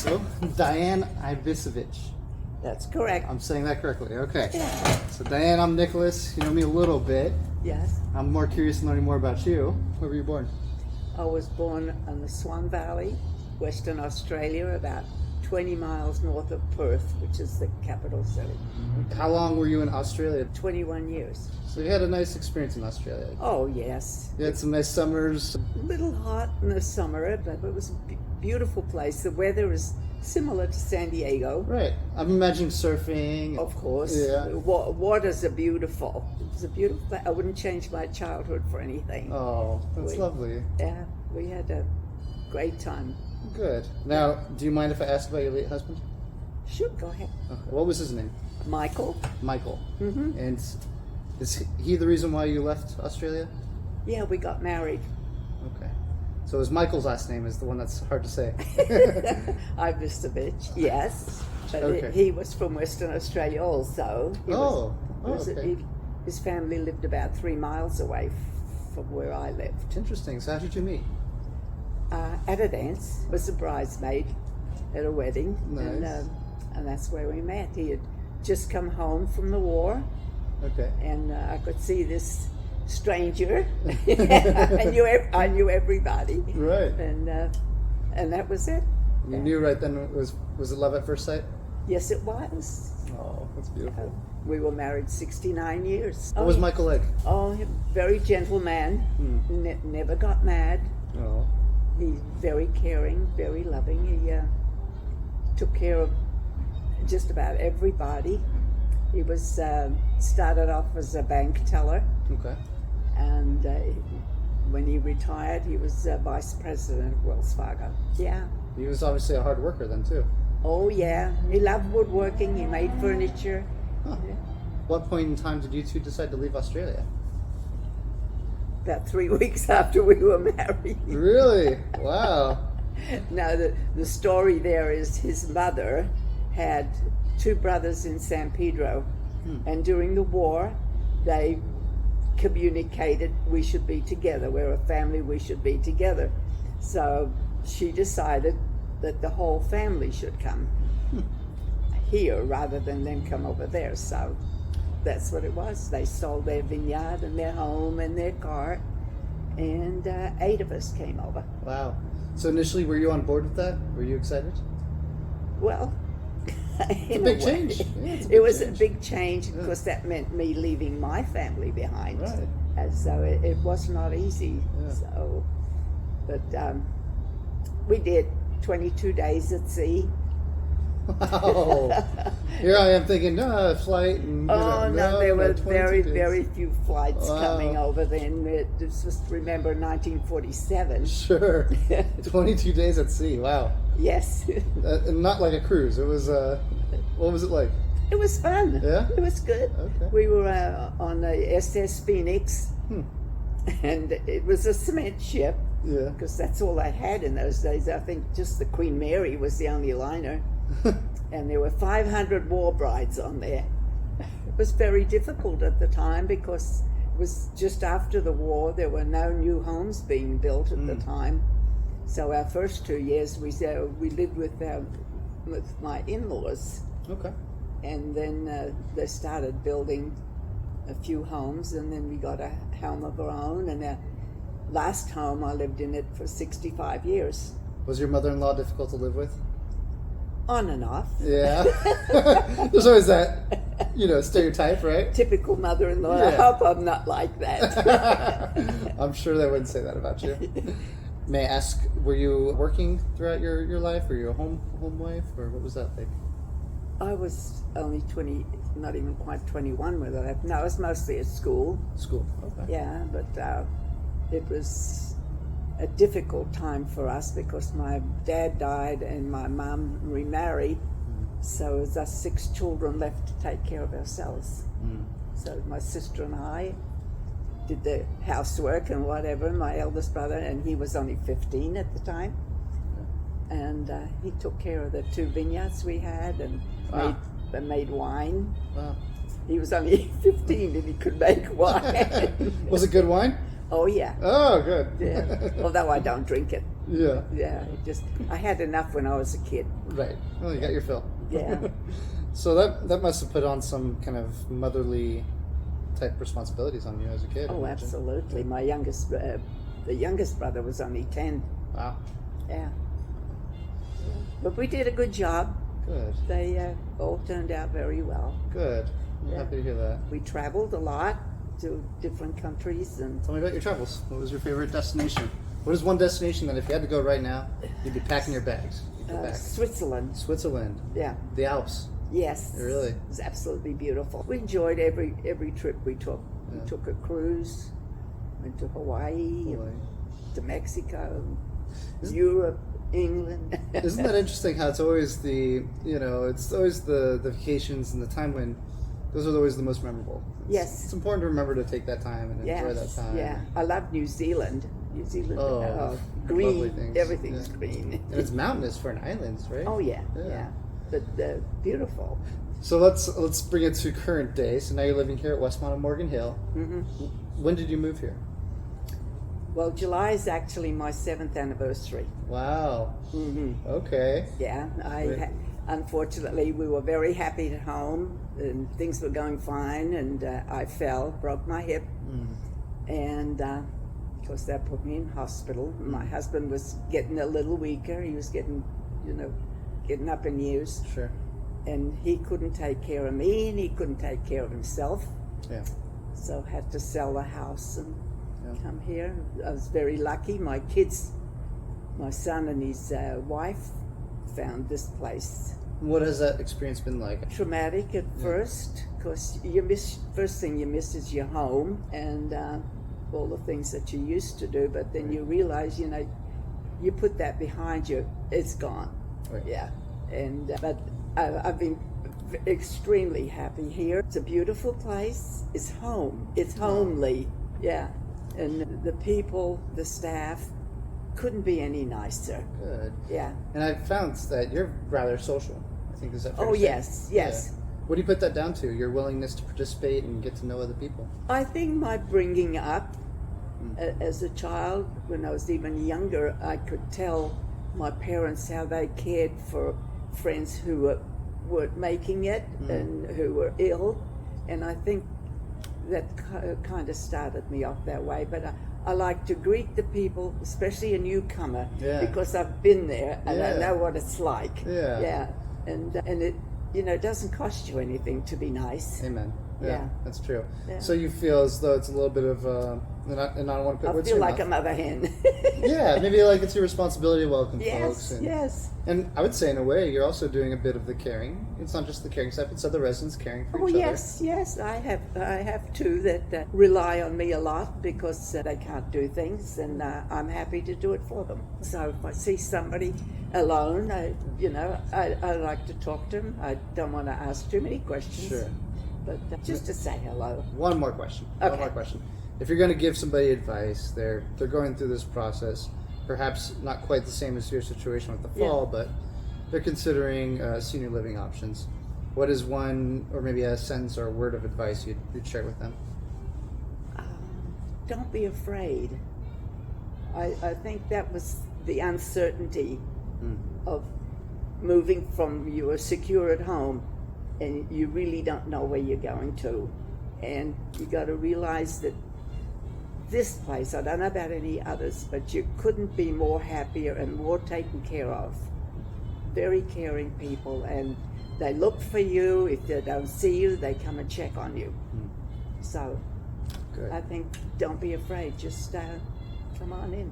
So, Diane Ibisevich. That's correct. I'm saying that correctly. Okay. Yeah. So, Diane, I'm Nicholas. You know me a little bit. Yes. I'm more curious in learning more about you. Where were you born? I was born in the Swan Valley, Western Australia, about 20 miles north of Perth, which is the capital city. How long were you in Australia? 21 years. So, you had a nice experience in Australia. Oh, yes. You had some nice summers. A little hot in the summer, but it was a beautiful place. The weather is similar to San Diego. Right. I'm imagining surfing. Of course. Yeah. Waters are beautiful. It was a beautiful place. I wouldn't change my childhood for anything. Oh, that's lovely. Yeah, we had a great time. Good. Now, do you mind if I ask about your late husband? Sure, go ahead. Okay. What was his name? Michael. Michael. Mm-hmm. And is he the reason why you left Australia? Yeah, we got married. Okay. So his Michael's last name is the one that's hard to say. Ibisevich, yes. But Okay. he was from Western Australia also. Okay. His family lived about 3 miles away from where I lived. Interesting. So how did you meet? At a dance, was a bridesmaid at a wedding. Nice. And that's where we met. He had just come home from the war. Okay. And I could see this stranger. I knew everybody. Right. And that was it. You knew right then it was it love at first sight? Yes, it was. Oh, that's beautiful. We were married 69 years. What was Michael like? Oh, a very gentle man. Never got mad. Oh. He's very caring, very loving. He took care of just about everybody. He was started off as a bank teller, Okay. and when he retired, he was vice president of Wells Fargo. Yeah. He was obviously a hard worker then too. Oh, yeah. He loved woodworking. He made furniture. Huh. Yeah. What point in time did you two decide to leave Australia? About 3 weeks after we were married. Really? Wow. Now, the story there is his mother had 2 brothers in San Pedro, and during the war, they communicated we should be together. We're a family, we should be together. So she decided that the whole family should come here rather than them come over there. So that's what it was. They sold their vineyard and their home and their car, and 8 of us came over. Wow. So initially, were you on board with that? Were you excited? Well, It's a big change. Yeah, it's a big It was change. a big change because that meant me leaving my family behind. Right. And so it was not easy. Yeah. So, but we did 22 days at sea. Wow. Here I am thinking, flight. And, There were 22 very, days. very few flights Wow. coming over then. Just remember 1947. Sure. 22 days at sea. Wow. Yes. And not like a cruise. It was, what was it like? It was fun. Yeah? It was good. Okay. We were on the SS Phoenix, and it was a cement ship. Yeah. Because that's all they had in those days. I think just the Queen Mary was the only liner. And there were 500 war brides on there. It was very difficult at the time because it was just after the war. There were no new homes being built at the time. So our first 2 years we lived with my in-laws. Okay. And then they started building a few homes, and then we got a home of our own. And our last home, I lived in it for 65 years. Was your mother-in-law difficult to live with? On and off. Yeah. There's always that, stereotype, right? Typical mother-in-law. Yeah. I hope I'm not like that. I'm sure they wouldn't say that about you. May I ask, were you working throughout your life? Were you a home wife, or what was that like? I was only 20, not even quite 21 when I left. No, I was mostly at school. School. Okay. Yeah, but it was a difficult time for us because my dad died and my mom remarried. So it was us 6 children left to take care of ourselves. So my sister and I did the housework and whatever, my eldest brother, and he was only 15 at the time. And he took care of the 2 vineyards we had and made wine. Wow. He was only 15 and he could make wine. Was it good wine? Oh, yeah. Oh, good. Yeah. Although I don't drink it. Yeah. Yeah, I had enough when I was a kid. Right. Well, you got your fill. Yeah. So that must have put on some kind of motherly type responsibilities on you as a kid. I Oh, imagine. absolutely. My the youngest brother was only 10. Wow. Yeah. But we did a good job. Good. They all turned out very well. Good. I'm Yeah. happy to hear that. We traveled a lot to different countries, and Tell me about your travels. What was your favorite destination? What is one destination that if you had to go right now, you'd be packing your bags? You'd go back. Switzerland. Switzerland. Yeah. The Alps. Yes. Really? It was absolutely beautiful. We enjoyed every trip we took. Yeah. We took a cruise, went to Hawaii, Boy. to Mexico, Isn't- Europe, England. Isn't that interesting how it's always it's always the vacations and the time when those are always the most memorable. Yes. It's important to remember to take that time and enjoy that time. Yeah. I love New Zealand. New Zealand, Oh, lovely green. things. Everything's Yeah. green. And it's mountainous for an island, right? Oh yeah, Yeah. yeah. But beautiful. So let's bring it to current day. So now you're living here at Westmont and Morgan Hill. Hmm. When did you move here? Well, July is actually my 7th anniversary. Wow. Hmm. Okay. Yeah, Great. Unfortunately, we were very happy at home, and things were going fine. And I fell, broke my hip, and of course that put me in hospital. My husband was getting a little weaker. He was getting up in years, Sure. and he couldn't take care of me, and he couldn't take care of himself. Yeah. So had to sell the house and Yeah. come here. I was very lucky. My kids, my son and his wife, found this place. What has that experience been like? Traumatic at first, because first thing you miss is your home and all the things that you used to do. But then you realize, you put that behind you, it's gone. Right. Yeah, and but I've been extremely happy here. It's a beautiful place. It's home. It's homely. Yeah, and the people, the staff, couldn't be any nicer. Good. Yeah. And I found that you're rather social. I think is that fair Oh to say? yes, yes. Yeah. What do you put that down to? Your willingness to participate and get to know other people. I think my bringing up as a child, when I was even younger, I could tell my parents how they cared for friends who weren't making it and who were ill, and I think that kind of started me off that way. But I like to greet the people, especially a newcomer, Yeah. because I've been there and I Yeah. know what it's like. Yeah. Yeah, and it doesn't cost you anything to be nice. Amen. Yeah. That's true. Yeah. So you feel as though it's a little bit of, and I don't want to put I words feel in your like a mouth. mother hen. Yeah, maybe like it's your responsibility to welcome folks. Yes, And, yes. and I would say in a way you're also doing a bit of the caring. It's not just the caring side, but it's other residents caring for Oh each yes, yes. I have two that rely on me a lot because they can't do things, and I'm happy to do it for them. So if I see somebody alone, I like to talk to them. I don't want to ask too many questions. Sure. But just to say hello. One more question. One Okay. more question. If you're going to give somebody advice, they're going through this process, perhaps not quite the same as your situation with the Yeah. fall, but they're considering senior living options. What is one, or maybe a sentence or a word of advice you'd share with them? Don't be afraid. I think that was the uncertainty of moving from you are secure at home and you really don't know where you're going to. And you got to realize that this place, I don't know about any others, but you couldn't be more happier and more taken care of. Very caring people, and they look for you. If they don't see you, they come and check on you. So Good. I think don't be afraid, just come on in.